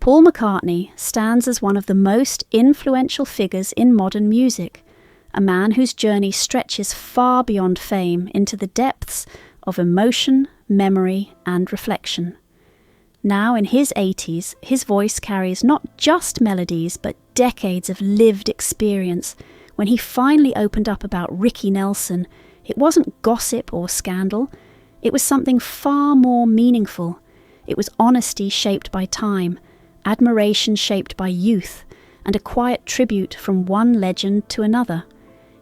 Paul McCartney stands as one of the most influential figures in modern music, a man whose journey stretches far beyond fame into the depths of emotion, memory, and reflection. Now in his 80s, his voice carries not just melodies, but decades of lived experience. When he finally opened up about Ricky Nelson, it wasn't gossip or scandal. It was something far more meaningful. It was honesty shaped by time, admiration shaped by youth, and a quiet tribute from one legend to another.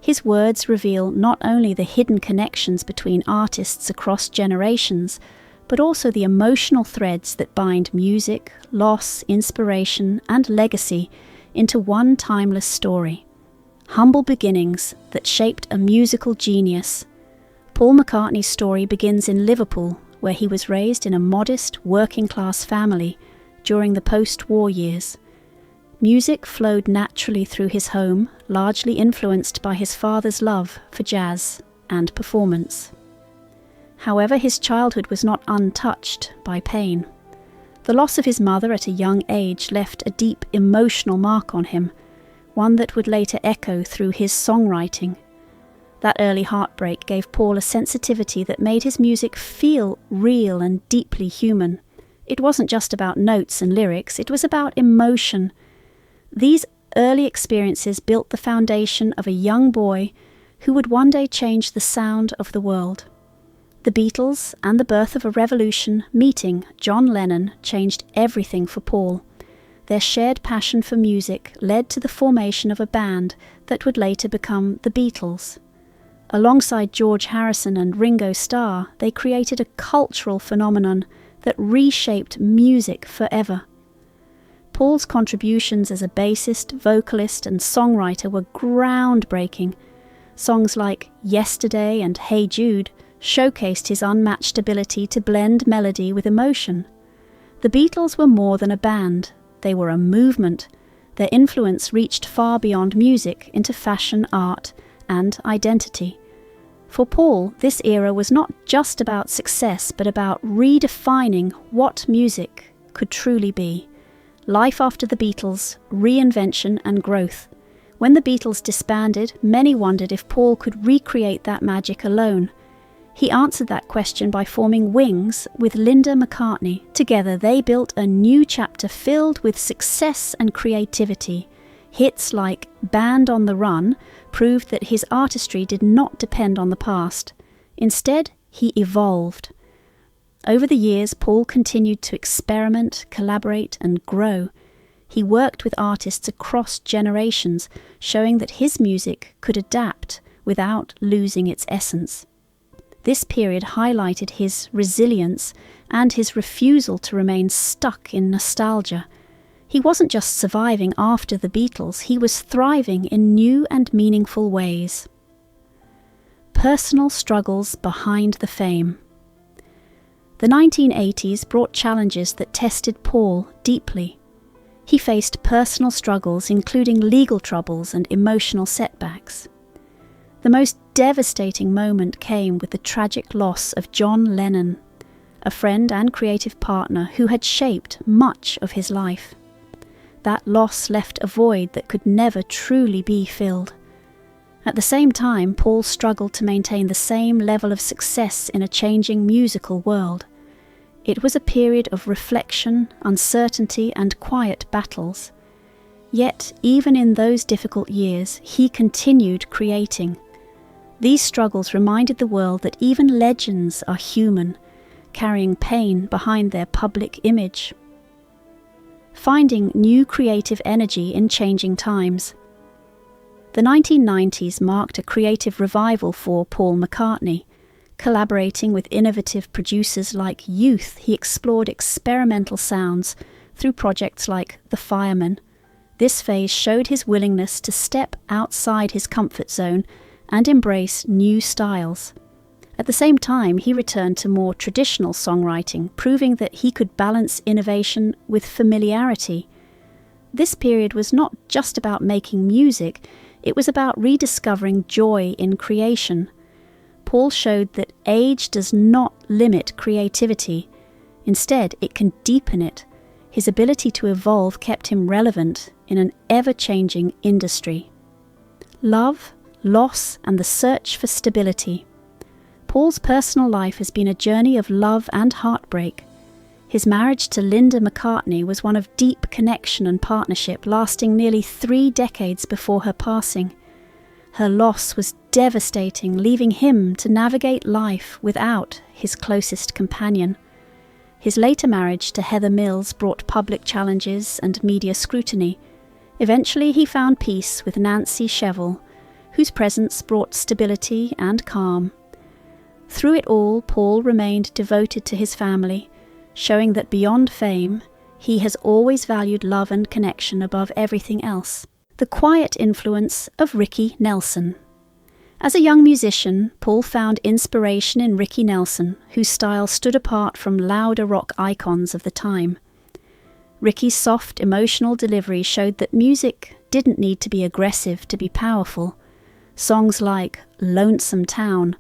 His words reveal not only the hidden connections between artists across generations, but also the emotional threads that bind music, loss, inspiration, and legacy into one timeless story. Humble beginnings that shaped a musical genius. Paul McCartney's story begins in Liverpool, where he was raised in a modest, working-class family during the post-war years. Music flowed naturally through his home, largely influenced by his father's love for jazz and performance. However, his childhood was not untouched by pain. The loss of his mother at a young age left a deep emotional mark on him, one that would later echo through his songwriting. That early heartbreak gave Paul a sensitivity that made his music feel real and deeply human. It wasn't just about notes and lyrics, it was about emotion. These early experiences built the foundation of a young boy who would one day change the sound of the world. The Beatles and the birth of a revolution meeting John Lennon changed everything for Paul. Their shared passion for music led to the formation of a band that would later become the Beatles. Alongside George Harrison and Ringo Starr, they created a cultural phenomenon that reshaped music forever. Paul's contributions as a bassist, vocalist, and songwriter were groundbreaking. Songs like Yesterday and Hey Jude showcased his unmatched ability to blend melody with emotion. The Beatles were more than a band, they were a movement. Their influence reached far beyond music into fashion, art, and identity. For Paul, this era was not just about success, but about redefining what music could truly be. Life after the Beatles, reinvention and growth. When the Beatles disbanded, many wondered if Paul could recreate that magic alone. He answered that question by forming Wings with Linda McCartney. Together they built a new chapter filled with success and creativity. Hits like Band on the Run proved that his artistry did not depend on the past. Instead, he evolved. Over the years, Paul continued to experiment, collaborate, and grow. He worked with artists across generations, showing that his music could adapt without losing its essence. This period highlighted his resilience and his refusal to remain stuck in nostalgia. He wasn't just surviving after the Beatles, he was thriving in new and meaningful ways. Personal struggles behind the fame. The 1980s brought challenges that tested Paul deeply. He faced personal struggles, including legal troubles and emotional setbacks. The most devastating moment came with the tragic loss of John Lennon, a friend and creative partner who had shaped much of his life. That loss left a void that could never truly be filled. At the same time, Paul struggled to maintain the same level of success in a changing musical world. It was a period of reflection, uncertainty, and quiet battles. Yet, even in those difficult years, he continued creating. These struggles reminded the world that even legends are human, carrying pain behind their public image. Finding new creative energy in changing times. The 1990s marked a creative revival for Paul McCartney. Collaborating with innovative producers like Youth, he explored experimental sounds through projects like The Fireman. This phase showed his willingness to step outside his comfort zone and embrace new styles. At the same time, he returned to more traditional songwriting, proving that he could balance innovation with familiarity. This period was not just about making music, it was about rediscovering joy in creation. Paul showed that age does not limit creativity. Instead, it can deepen it. His ability to evolve kept him relevant in an ever-changing industry. Love, loss, and the search for stability. Paul's personal life has been a journey of love and heartbreak. His marriage to Linda McCartney was one of deep connection and partnership, lasting nearly 3 decades before her passing. Her loss was devastating, leaving him to navigate life without his closest companion. His later marriage to Heather Mills brought public challenges and media scrutiny. Eventually he found peace with Nancy Shevell, whose presence brought stability and calm. Through it all, Paul remained devoted to his family, showing that beyond fame, he has always valued love and connection above everything else. The quiet influence of Ricky Nelson. As a young musician, Paul found inspiration in Ricky Nelson, whose style stood apart from louder rock icons of the time. Ricky's soft, emotional delivery showed that music didn't need to be aggressive to be powerful. Songs like Lonesome Town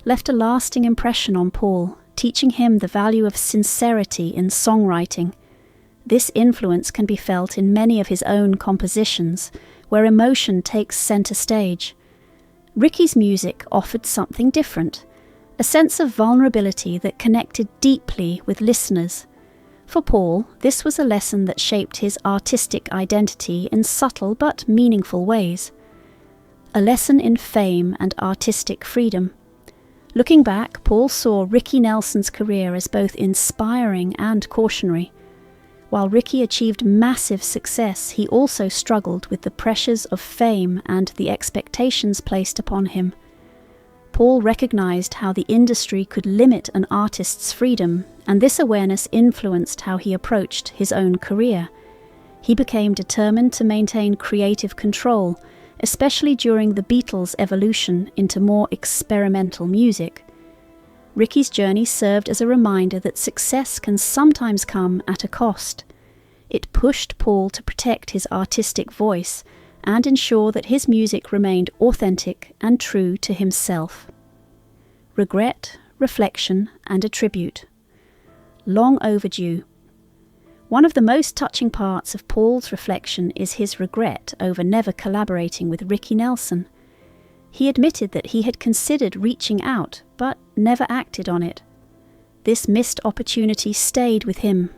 left a lasting impression on Paul, teaching him the value of sincerity in songwriting. This influence can be felt in many of his own compositions, where emotion takes center stage. Ricky's music offered something different, a sense of vulnerability that connected deeply with listeners. For Paul, this was a lesson that shaped his artistic identity in subtle but meaningful ways. A lesson in fame and artistic freedom. Looking back, Paul saw Ricky Nelson's career as both inspiring and cautionary. While Ricky achieved massive success, he also struggled with the pressures of fame and the expectations placed upon him. Paul recognized how the industry could limit an artist's freedom, and this awareness influenced how he approached his own career. He became determined to maintain creative control, especially during the Beatles' evolution into more experimental music. Ricky's journey served as a reminder that success can sometimes come at a cost. It pushed Paul to protect his artistic voice and ensure that his music remained authentic and true to himself. Regret, reflection, and a tribute. Long overdue. One of the most touching parts of Paul's reflection is his regret over never collaborating with Ricky Nelson. He admitted that he had considered reaching out, but never acted on it. This missed opportunity stayed with him,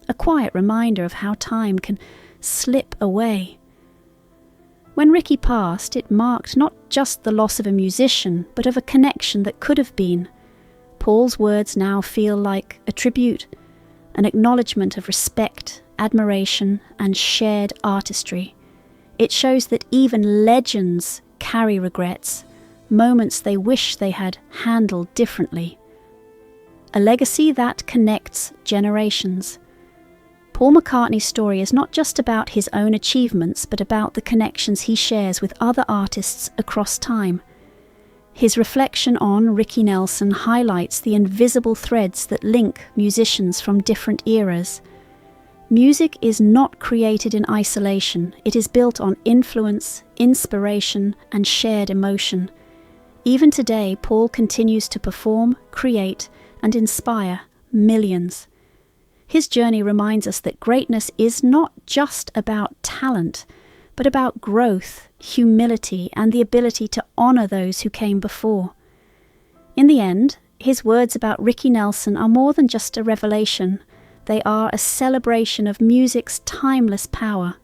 a quiet reminder of how time can slip away. When Ricky passed, it marked not just the loss of a musician, but of a connection that could have been. Paul's words now feel like a tribute, an acknowledgement of respect, admiration, and shared artistry. It shows that even legends carry regrets, moments they wish they had handled differently. A legacy that connects generations. Paul McCartney's story is not just about his own achievements, but about the connections he shares with other artists across time. His reflection on Ricky Nelson highlights the invisible threads that link musicians from different eras. Music is not created in isolation. It is built on influence, inspiration, and shared emotion. Even today, Paul continues to perform, create, and inspire millions. His journey reminds us that greatness is not just about talent, but about growth, humility, and the ability to honor those who came before. In the end, his words about Ricky Nelson are more than just a revelation. They are a celebration of music's timeless power.